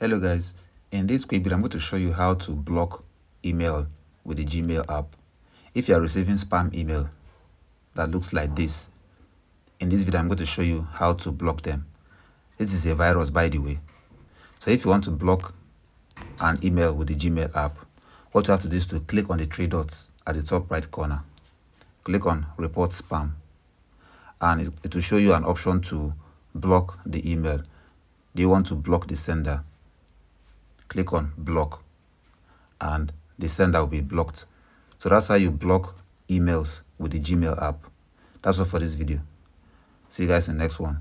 Hello guys, in this quick video I'm going to show you how to block email with the Gmail app. If you are receiving spam email that looks like this, in this video I'm going to show you how to block them. This is a virus, by the way. So if you want to block an email with the Gmail app, what you have to do is to click on the three dots at the top right corner. Click on report spam and it will show you an option to block the email. Do you want to block the sender? Click on block and the sender will be blocked. So that's how you block emails with the Gmail app. That's all for this video. See you guys in the next one.